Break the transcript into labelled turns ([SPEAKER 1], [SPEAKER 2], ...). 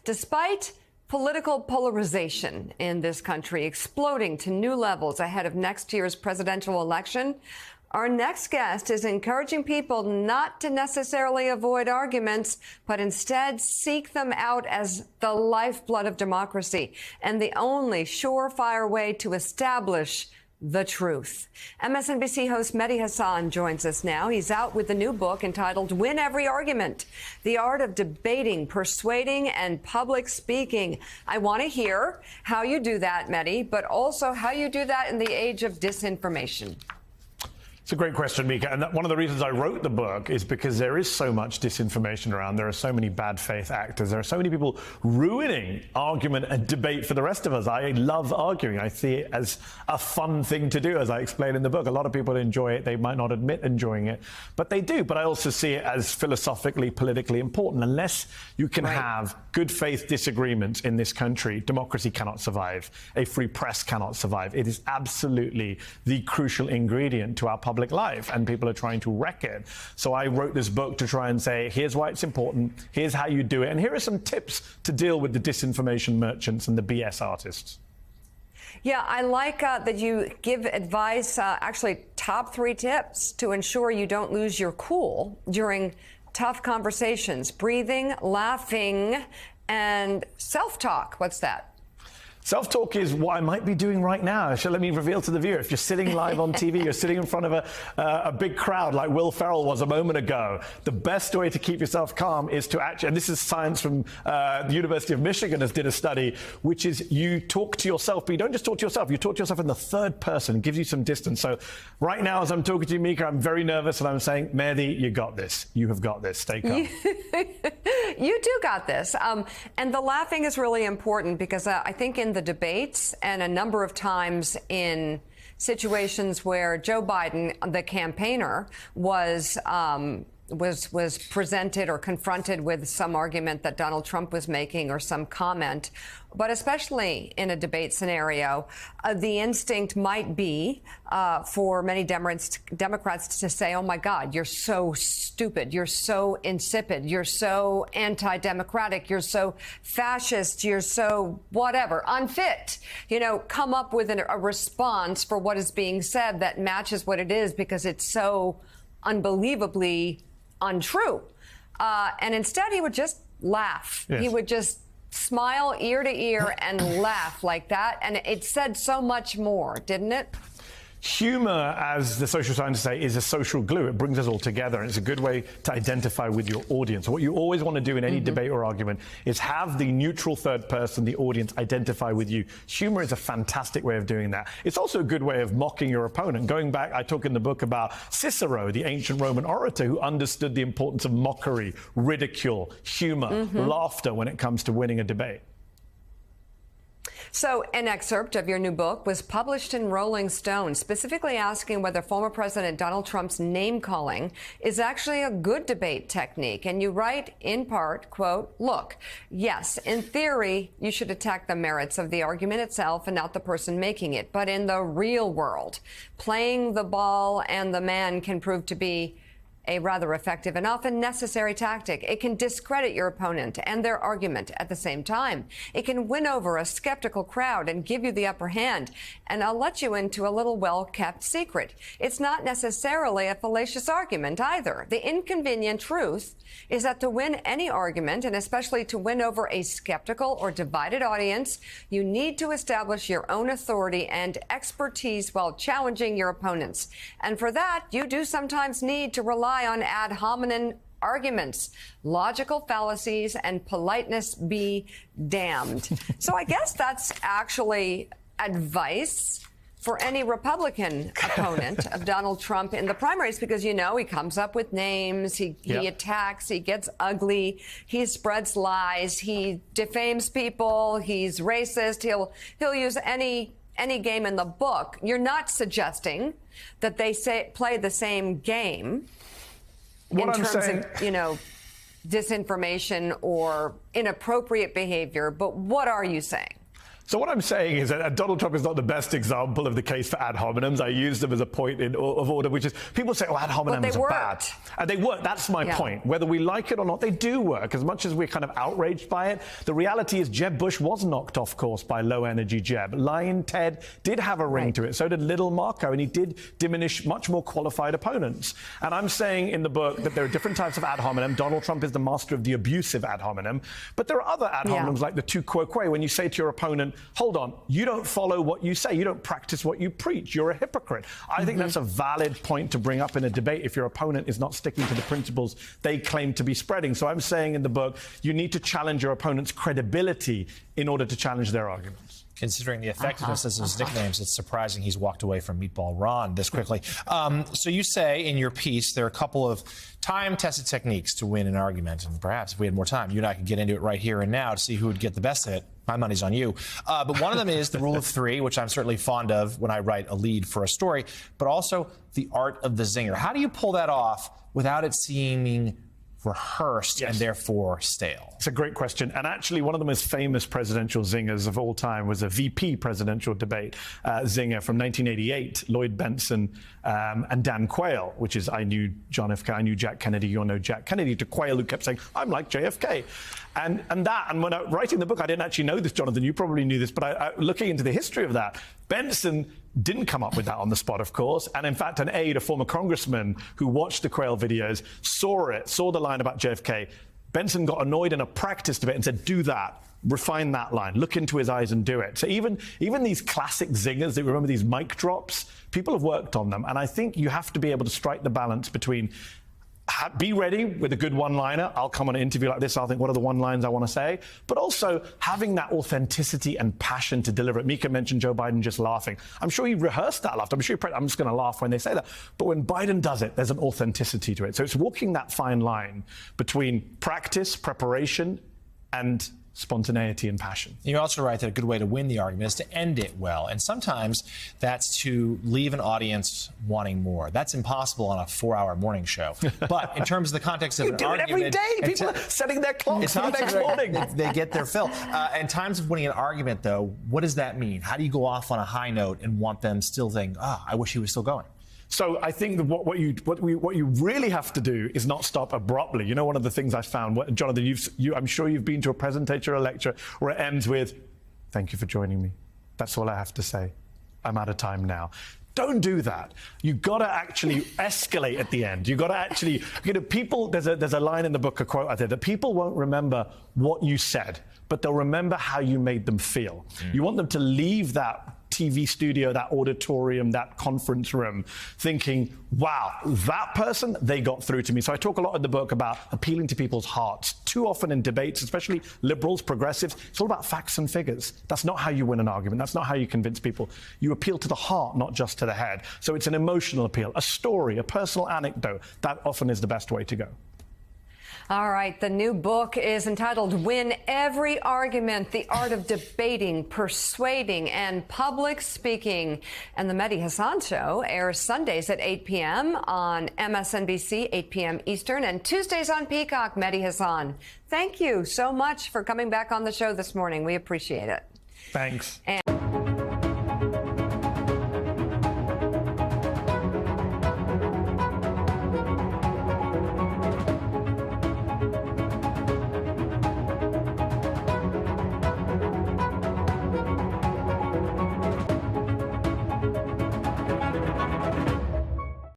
[SPEAKER 1] Despite political polarization in this country exploding to new levels ahead of next year's presidential election, our next guest is encouraging people not to necessarily avoid arguments, but instead seek them out as the lifeblood of democracy and the only surefire way to establish the truth. MSNBC host Mehdi Hasan joins us now. He's out with the new book entitled Win Every Argument: The Art of Debating, Persuading, and Public Speaking. I want to hear how you do that, Mehdi, but also how you do that in the age of disinformation.
[SPEAKER 2] It's a great question, Mika. And one of the reasons I wrote the book is because there is so much disinformation around. There are so many bad faith actors. There are so many people ruining argument and debate for the rest of us. I love arguing. I see it as a fun thing to do, as I explain in the book. A lot of people enjoy it. They might not admit enjoying it, but they do. But I also see it as philosophically, politically important. Unless you can have good faith disagreements in this country, democracy cannot survive. A free press cannot survive. It is absolutely the crucial ingredient to our public life, and people are trying to wreck it. So I wrote this book to try and say, here's why it's important, here's how you do it, and here are some tips to deal with the disinformation merchants and the BS artists.
[SPEAKER 1] Yeah, I like that you give advice, actually top 3 tips to ensure you don't lose your cool during tough conversations: breathing, laughing, and self-talk. What's that?
[SPEAKER 2] Self-talk is what I might be doing right now. So let me reveal to the viewer. If you're sitting live on TV, you're sitting in front of a big crowd like Will Ferrell was a moment ago, the best way to keep yourself calm is to actually, and this is science from the University of Michigan has did a study, which is you talk to yourself, but you don't just talk to yourself, you talk to yourself in the third person, gives you some distance. So right now, as I'm talking to you, Mika, I'm very nervous and I'm saying, Mehdi, you got this. You have got this. Stay calm.
[SPEAKER 1] You do got this. And the laughing is really important because I think in the debates and a number of times in situations where Joe Biden, the campaigner, was presented or confronted with some argument that Donald Trump was making or some comment, but especially in a debate scenario, the instinct might be for many Democrats to say, oh my God, you're so stupid, you're so insipid, you're so anti-democratic, you're so fascist, you're so whatever, unfit, come up with a response for what is being said that matches what it is because it's so unbelievably untrue. And instead, he would just laugh. Yes. He would just smile ear to ear and laugh like that. And it said so much more, didn't it?
[SPEAKER 2] Humor, as the social scientists say, is a social glue. It brings us all together, and it's a good way to identify with your audience. What you always want to do in any debate or argument is have the neutral third person, the audience, identify with you. Humor is a fantastic way of doing that. It's also a good way of mocking your opponent. Going back, I talk in the book about Cicero, the ancient Roman orator, who understood the importance of mockery, ridicule, humor, laughter when it comes to winning a debate.
[SPEAKER 1] So an excerpt of your new book was published in Rolling Stone, specifically asking whether former President Donald Trump's name-calling is actually a good debate technique. And you write, in part, quote, look, yes, in theory, you should attack the merits of the argument itself and not the person making it. But in the real world, playing the ball and the man can prove to be a rather effective and often necessary tactic. It can discredit your opponent and their argument at the same time. It can win over a skeptical crowd and give you the upper hand. And I'll let you into a little well-kept secret. It's not necessarily a fallacious argument either. The inconvenient truth is that to win any argument, and especially to win over a skeptical or divided audience, you need to establish your own authority and expertise while challenging your opponents. And for that, you do sometimes need to rely on ad hominem arguments, logical fallacies, and politeness be damned. So I guess that's actually advice for any Republican opponent of Donald Trump in the primaries, because, he comes up with names, he attacks, he gets ugly, he spreads lies, he defames people, he's racist, he'll use any game in the book. You're not suggesting that they play the same game in terms of, disinformation or inappropriate behavior, but what are you saying?
[SPEAKER 2] So what I'm saying is that Donald Trump is not the best example of the case for ad hominems. I use them as a point of order, which is people say, ad hominems are bad. And they work. That's my point. Whether we like it or not, they do work. As much as we're kind of outraged by it, the reality is Jeb Bush was knocked off course by low-energy Jeb. Lying Ted did have a ring to it. So did Little Marco, and he did diminish much more qualified opponents. And I'm saying in the book that there are different types of ad hominem. Donald Trump is the master of the abusive ad hominem. But there are other ad hominems like the tu quoque, when you say to your opponent, hold on, you don't follow what you say. You don't practice what you preach. You're a hypocrite. I think that's a valid point to bring up in a debate if your opponent is not sticking to the principles they claim to be spreading. So I'm saying in the book, you need to challenge your opponent's credibility in order to challenge their arguments.
[SPEAKER 3] Considering the effectiveness of his nicknames, it's surprising he's walked away from Meatball Ron this quickly. So you say in your piece there are a couple of time-tested techniques to win an argument, and perhaps if we had more time, you and I could get into it right here and now to see who would get the best of it. My money's on you. But one of them is the rule of three, which I'm certainly fond of when I write a lead for a story, but also the art of the zinger. How do you pull that off without it seeming rehearsed and therefore stale?
[SPEAKER 2] It's a great question. And actually, one of the most famous presidential zingers of all time was a VP presidential debate zinger from 1988, Lloyd Bentsen and Dan Quayle, which is I knew John F. I knew Jack Kennedy, you know Jack Kennedy, to Quayle, who kept saying, I'm like JFK. And when I writing the book, I didn't actually know this, Jonathan. You probably knew this, but looking into the history of that, Bentsen didn't come up with that on the spot, of course. And in fact, an aide, a former congressman who watched the Quayle videos, saw the line about JFK. Bentsen got annoyed in a practice debate and said, do that. Refine that line. Look into his eyes and do it. So even these classic zingers, that remember these mic drops, people have worked on them. And I think you have to be able to strike the balance between be ready with a good one-liner. I'll come on an interview like this, I'll think, what are the one lines I want to say? But also having that authenticity and passion to deliver it. Mika mentioned Joe Biden just laughing. I'm sure he rehearsed that laughter. I'm sure I'm just going to laugh when they say that. But when Biden does it, there's an authenticity to it. So it's walking that fine line between practice, preparation, and spontaneity and passion.
[SPEAKER 3] You also write that a good way to win the argument is to end it well. And sometimes that's to leave an audience wanting more. That's impossible on a 4-hour morning show. But in terms of the context of an argument...
[SPEAKER 2] You do it every day. People are setting their clocks for the next morning.
[SPEAKER 3] They get their fill. In times of winning an argument, though, what does that mean? How do you go off on a high note and want them still think, I wish he was still going?
[SPEAKER 2] So I think that what you really have to do is not stop abruptly. You know, one of the things I found, Jonathan, I'm sure you've been to a presentation or a lecture where it ends with, "Thank you for joining me. That's all I have to say. I'm out of time now." Don't do that. You've got to actually escalate at the end. You've got to actually, people, there's a line in the book, a quote out there, that people won't remember what you said, but they'll remember how you made them feel. You want them to leave that TV studio, that auditorium, that conference room, thinking, wow, that person, they got through to me. So I talk a lot in the book about appealing to people's hearts. Too often in debates, especially liberals, progressives, it's all about facts and figures. That's not how you win an argument. That's not how you convince people. You appeal to the heart, not just to the head. So it's an emotional appeal, a story, a personal anecdote. That often is the best way to go.
[SPEAKER 1] All right. The new book is entitled Win Every Argument, The Art of Debating, Persuading, and Public Speaking. And the Mehdi Hasan Show airs Sundays at 8 p.m. on MSNBC, 8 p.m. Eastern, and Tuesdays on Peacock. Mehdi Hasan, thank you so much for coming back on the show this morning. We appreciate it.
[SPEAKER 2] Thanks.